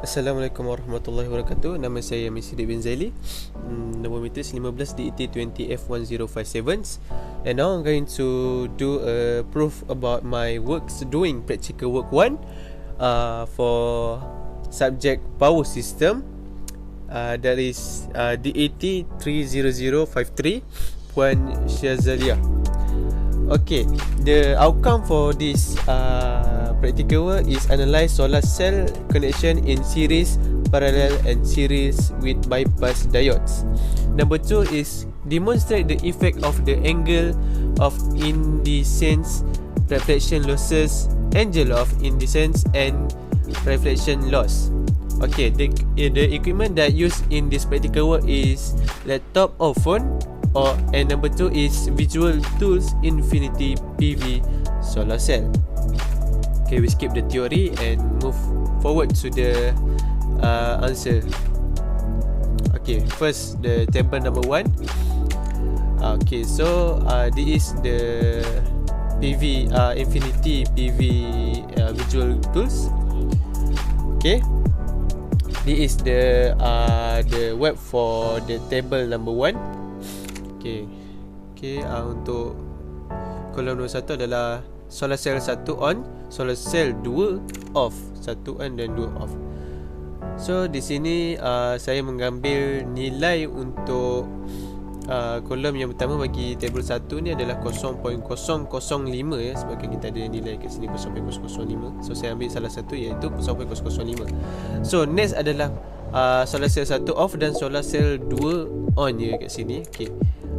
Assalamualaikum warahmatullahi wabarakatuh. Nama saya Sidik bin Zaili. Nombor meter 15 DET20 F1057. And now I'm going to do a proof about my works doing practical work 1 for subject power system. That is DET 30053 Puan Syazalia. Okay, the outcome for this practical work is analyze solar cell connection in series, parallel and series with bypass diodes. Number 2 is demonstrate the effect of the angle of indecence, reflection losses, angle of indecence and reflection loss. Okay, the equipment that used in this practical work is laptop or phone, and number 2 is Visual Tools Infinity PV solar cell. Okay, we skip the theory and move forward to the answer. Okay, first the table number 1. Okay, so this is the PV Infinity PV Visual Tools. Okay, this is the web for the table number 1. Okay, untuk kolom nombor 1 adalah solar cell 1 on, solar cell 2 off, 1 on dan 2 off. So di sini saya mengambil nilai untuk kolom yang pertama bagi table 1 ni adalah 0.005 ya, sebabkan kita ada nilai kat sini 0.005. So saya ambil salah satu iaitu 0.005. So next adalah solar cell 1 off dan solar cell 2 on ya kat sini. Okay,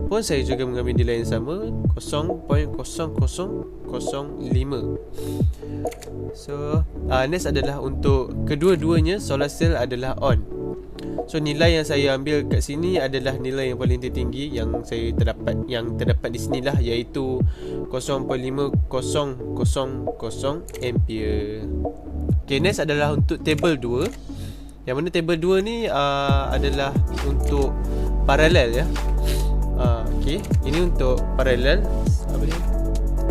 pun saya juga mengambil nilai yang sama 0.0005. So next adalah untuk kedua-duanya solar cell adalah on. So nilai yang saya ambil kat sini adalah nilai yang paling tertinggi yang saya terdapat di sinilah, iaitu 0.5000 ampere. Okay, next adalah untuk table 2. Yang mana table 2 ni adalah untuk paralel ya. Okay, ini untuk paralel. Apa ni?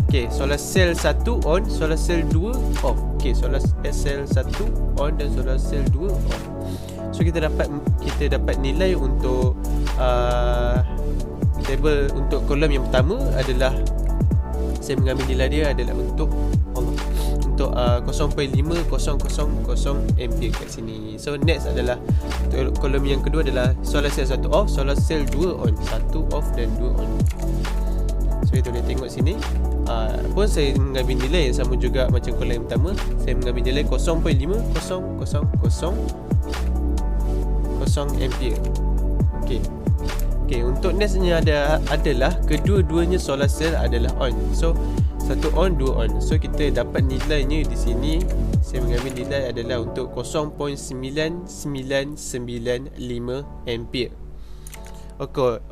Okay, solar cell 1 on, solar cell 2 off. Okay, solar cell 1 on dan solar cell 2 off. So kita dapat nilai untuk table untuk kolom yang pertama adalah, saya mengambil nilai dia adalah untuk 0.5000 ampere kat sini. So next adalah kolom yang kedua adalah solar cell 1 off, solar cell 2 on, 1 off dan 2 on. So kita boleh tengok sini pun saya mengambil nilai yang sama juga macam kolom yang pertama. Saya mengambil nilai 0.5000 ampere. Okay, untuk nextnya adalah kedua-duanya solar cell adalah on. So 1 on, 2 on. So kita dapat nilainya di sini. Saya mengambil nilai adalah untuk 0.9995 ampere.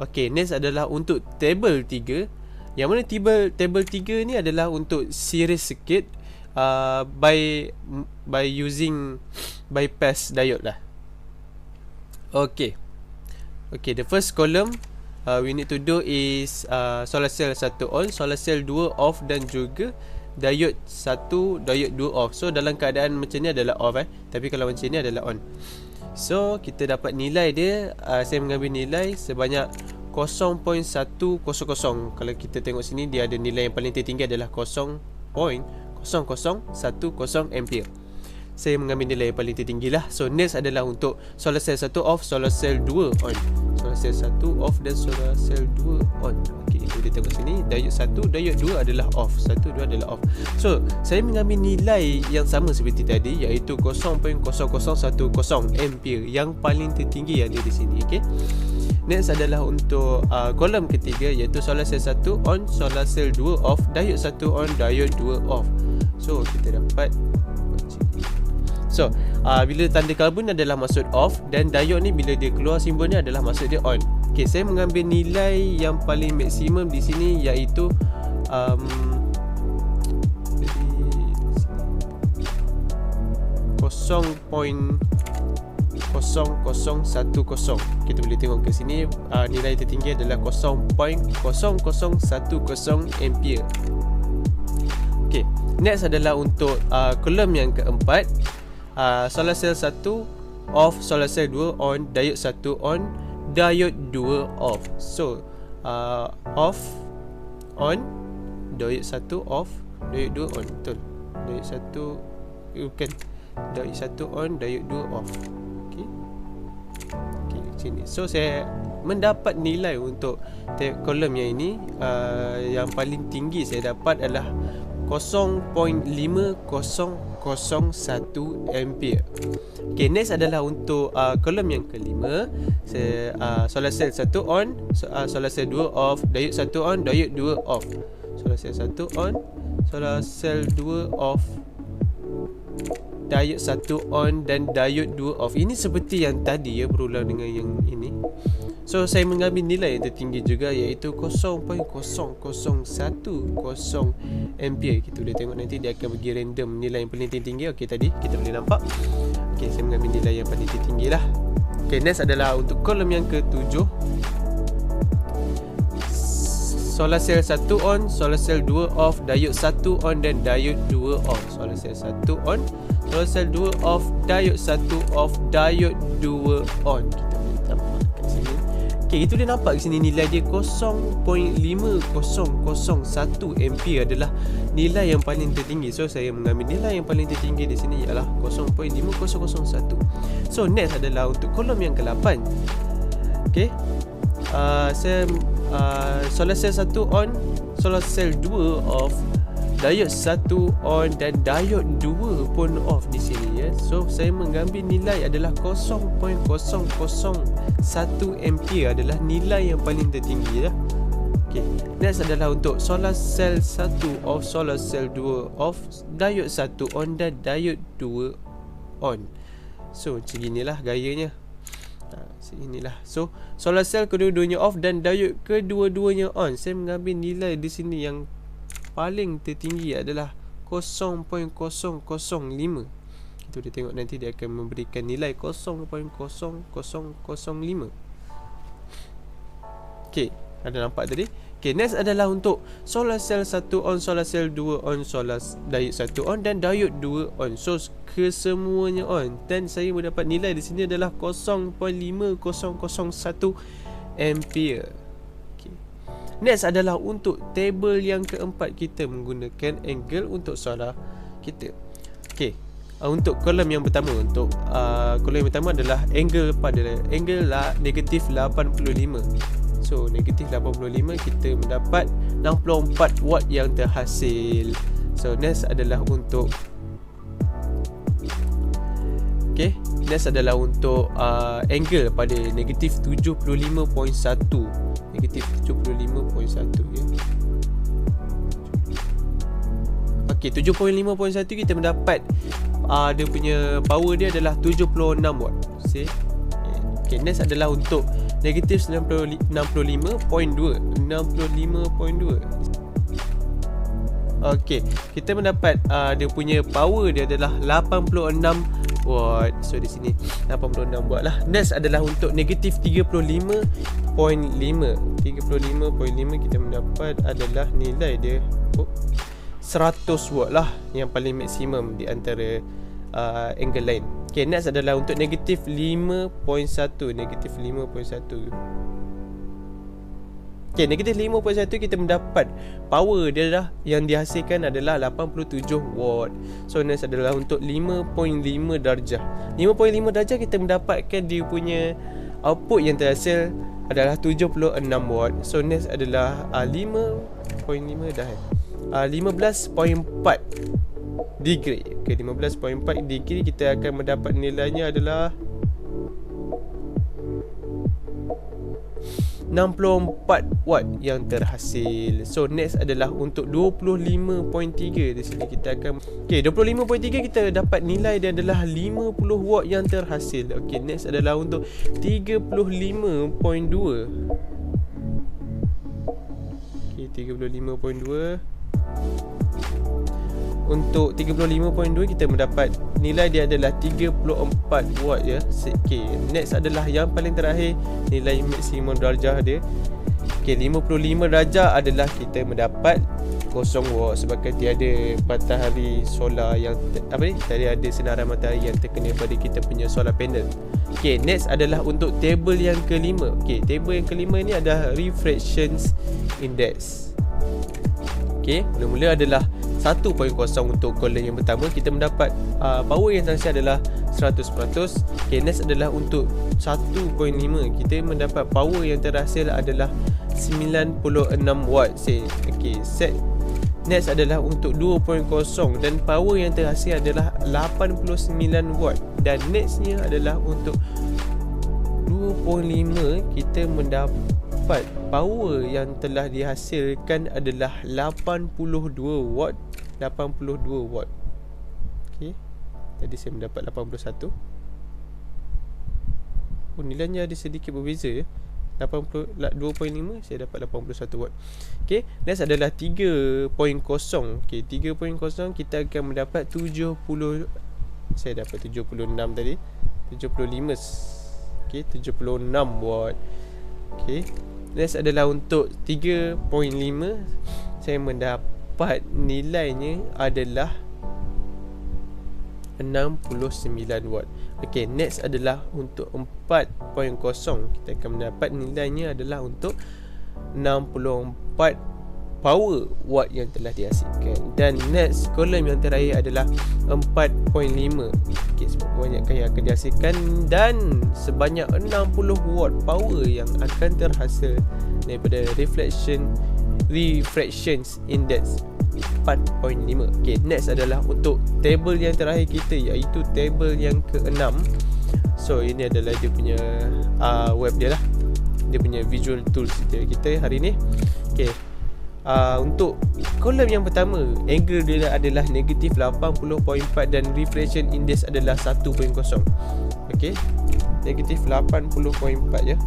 Okay, next adalah untuk table 3. Yang mana table 3 ni adalah untuk series circuit by using bypass diode lah. Okay, the first column we need to do is solar cell 1 on, solar cell 2 off dan juga diode 1, diode 2 off. So dalam keadaan macam ni adalah off tapi kalau macam ni adalah on. So kita dapat nilai dia, saya mengambil nilai sebanyak 0.100. Kalau kita tengok sini dia ada nilai yang paling tertinggi adalah 0.0010 ampere. Saya mengambil nilai yang paling tertinggi lah. So next adalah untuk solar cell 1 off, solar cell 2 on, solar cell 1 off dan solar cell 2 on. Okay, kita tengok sini diode 1, diode 2 adalah off, 1, 2 adalah off. So saya mengambil nilai yang sama seperti tadi, iaitu 0.0010 ampere, yang paling tertinggi ada di sini. Okay, next adalah untuk kolom ketiga, iaitu solar cell 1 on, solar cell 2 off, diode 1 on, diode 2 off. So kita dapat bila tanda karbon adalah maksud off, dan diode ni bila dia keluar simbol ni adalah maksud dia on. Okay, saya mengambil nilai yang paling maksimum di sini, iaitu 0.0010. Kita boleh tengok ke sini, nilai tertinggi adalah 0.0010 ampere. Okay, next adalah untuk kolom yang keempat. Solar cell 1 off, solar cell 2 on, diode 1 on, diode 2 off. So off, on, diode 1 off, diode 2 on. Betul. Diode 1 bukan. Diode 1 on, diode 2 off. Okey. Okey, sini. So saya mendapat nilai untuk kolom yang ini, yang paling tinggi saya dapat adalah 0.5001 ampere. Okay, next adalah untuk kolom yang kelima. Solar cell 1 on, solar cell 2 off, diode 1 on, diode 2 off. Solar cell 1 on, solar cell 2 off, diode 1 on dan diode 2 off. Ini seperti yang tadi ya, berulang dengan yang ini. So saya mengambil nilai yang tertinggi juga, iaitu 0.0010 ampere. Kita boleh tengok nanti dia akan bagi random nilai yang paling tinggi. Okey, tadi kita boleh nampak. Okey, saya mengambil nilai yang paling tinggi lah. Okey, next adalah untuk kolom yang ke-7. Solar cell 1 on, solar cell 2 off, diode 1 on dan diode 2 off. Solar cell 1 on, solar cell 2 off, diode 1 off, diode 2 on. Kita boleh nampak kat sini. Okay, itu dia nampak di sini nilai dia 0.5001 ampere adalah nilai yang paling tertinggi. So saya mengambil nilai yang paling tertinggi di sini ialah 0.5001. So next adalah untuk kolom yang ke-8. Okay, saya solar cell 1 on, solar cell 2 off, diode 1 on dan diode 2 pun off di sini ya. So saya mengambil nilai adalah 0.001 ampere adalah nilai yang paling tertinggi ya. Okay, next adalah untuk solar cell 1 off, solar cell 2 off, diode 1 on dan diode 2 on. So macam inilah gayanya. Inilah. So solar cell kedua-duanya off dan diode kedua-duanya on. Saya mengambil nilai di sini yang paling tertinggi adalah 0.005. Kita boleh tengok nanti dia akan memberikan nilai 0.0005. Okay, ada nampak tadi? Okay, next adalah untuk solar cell 1 on, solar cell 2 on, solar diode 1 on dan diode 2 on. So kesemuanya on dan saya mendapat nilai di sini adalah 0.5001 ampere. Okay. Next adalah untuk table yang keempat, kita menggunakan angle untuk solar kita. Okay, untuk kolom yang pertama, untuk kolom yang pertama adalah angle pada angle negatif 85. So negatif 85 kita mendapat 64 watt yang terhasil. So next adalah untuk next adalah untuk angle pada negatif 75.1. Negatif 75.1 ya. Okey, 75.1 kita mendapat dia punya power dia adalah 76 watt. See? Okay, next adalah untuk negatif 65.2. Okey, kita mendapat dia punya power dia adalah 86 watt. So di sini 86 watt lah. Next adalah untuk negatif 35.5. 35.5 kita mendapat adalah nilai dia 100 watt lah, yang paling maksimum di antara angle lain. Okay, next adalah untuk negatif 5.1. Negatif 5.1. Okay, negatif 5.1 kita mendapat power dia dah yang dihasilkan adalah 87 watt. So next adalah untuk 5.5 darjah. 5.5 darjah kita mendapatkan dia punya output yang terhasil adalah 76 watt. So next adalah 5.5 dah 15.4 degree. Okay, 15.4 degree kita akan mendapat nilainya adalah 64 watt yang terhasil. So next adalah untuk 25.3. Di sini kita akan 25.3 kita dapat nilai dia adalah 50 watt yang terhasil. Okay, next adalah untuk 35.2. Okay, 35.2. Untuk 35.2 kita mendapat nilai dia adalah 34 watt ya. Okay, next adalah yang paling terakhir, nilai maksimum darjah dia. Okay, 55 darjah adalah kita mendapat watt sebabkan tiada matahari solar yang tiada ada senaran matahari yang terkena pada kita punya solar panel. Okey, next adalah untuk table yang kelima. Okey, table yang kelima ni adalah refractions index. Okey, mula-mula adalah 1.0 untuk column yang pertama. Kita mendapat power yang terhasil adalah 100%. Okay, next adalah untuk 1.5. Kita mendapat power yang terhasil adalah 96 watt. Okay, set. Next adalah untuk 2.0 dan power yang terhasil adalah 89 watt. Dan nextnya adalah untuk 2.5. Kita mendapat power yang telah dihasilkan adalah 82 watt. 82 watt. Okey. Tadi saya mendapat 81. Oh, nilainya ada sedikit berbeza ya. 2.5 saya dapat 81 watt. Okey, next adalah 3.0. Okey, 3.0 kita akan mendapat 70. Saya dapat 76 tadi. 75. Okey, 76 watt. Okey. Next adalah untuk 3.5. Saya mendapat nilainya adalah 69 watt. Okey, next adalah untuk 4.0. Kita akan mendapat nilainya adalah untuk 64 power watt yang telah dihasilkan. Dan next column yang terakhir adalah 4.5. Okey, banyakkan yang akan dihasilkan dan sebanyak 60 watt power yang akan terhasil daripada refractions index 4.5. Okay, next adalah untuk table yang terakhir kita, iaitu table yang ke-6. So ini adalah dia punya web dia lah, dia punya visual tools kita hari ni. Okay, untuk kolom yang pertama, angle dia adalah negatif 80.4 dan refraction index adalah 1.0. Okay, negatif 80.4 je.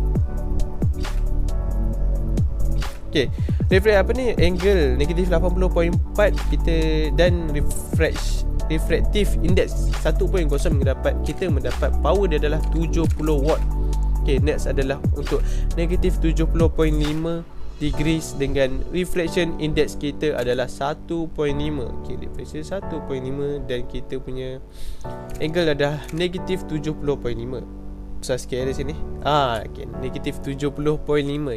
Okay, angle negatif 80.4 kita dan refractive index 1.0 kita mendapat power dia adalah 70 watt. Okay, next adalah untuk negatif 70.5 degrees dengan refraction index kita adalah 1.5. Okay, refraction 1.5 dan kita punya angle adalah negatif 70.5. Besar sikit di sini. Okay, negatif 70.5.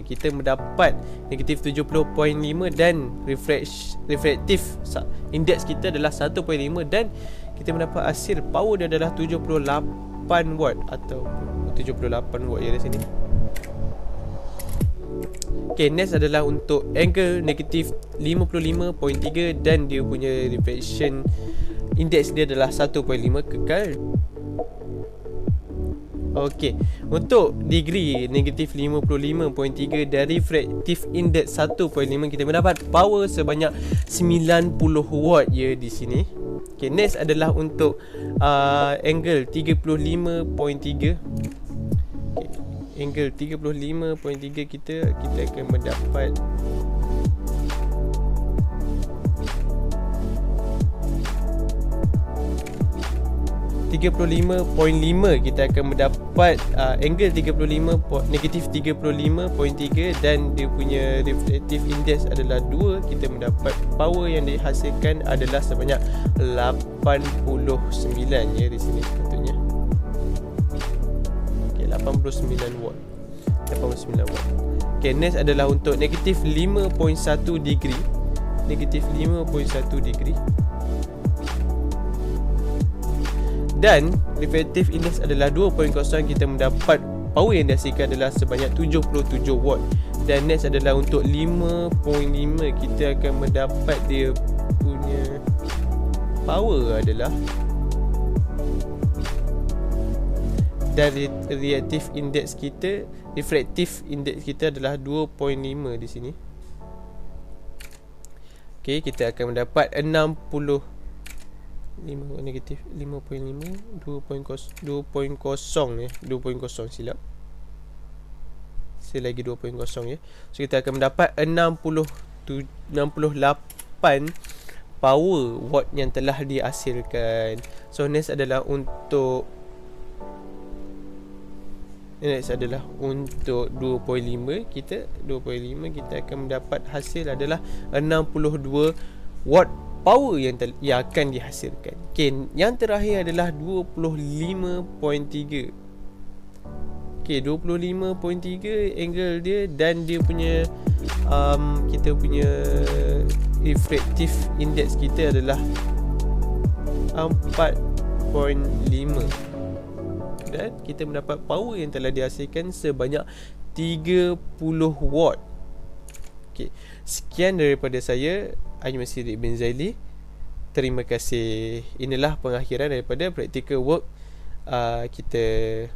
Kita mendapat negatif 70.5 dan refractive index kita adalah 1.5 dan kita mendapat hasil power dia adalah 78 watt atau 78 watt ya di sini. Okay, next adalah untuk angle negatif 55.3 dan dia punya refraction index dia adalah 1.5 kekal. Okey, untuk degree negatif 55.3 dan refractive index 1.5 kita mendapat power sebanyak 90 watt ya di sini. Okey, next adalah untuk angle 35.3. Okay, angle 35.3 kita akan mendapat 35.5. Kita akan mendapat angle 35 negatif 35.3 dan dia punya refractive index adalah 2. Kita mendapat power yang dihasilkan adalah sebanyak 89 ya di sini tentunya. Okey, 89 watt. 89 watt. Okey, next adalah untuk negatif 5.1 degree. Negatif 5.1 degree. Dan refractive index adalah 2.0. Kita mendapat power yang dihasilkan adalah sebanyak 77 watt. Dan next adalah untuk 5.5. Kita akan mendapat dia punya power adalah, dan refractive index kita adalah 2.5 di sini. Okey, kita akan mendapat 60 negatif 5.5 2.0 ya, 2.0 silap. Saya lagi 2.0 ya. So kita akan mendapat 68 power watt yang telah dihasilkan. So next adalah untuk Next adalah untuk 2.5 kita akan mendapat hasil adalah 62 watt power yang akan dihasilkan. Okay, yang terakhir adalah 25.3. Okay, 25.3 angle dia, dan dia punya kita punya refractive index kita adalah 4.5, dan kita mendapat power yang telah dihasilkan sebanyak 30 watt. Okay, sekian daripada saya, Ahmad Siddiq bin Zaili. Terima kasih. Inilah pengakhiran daripada practical work kita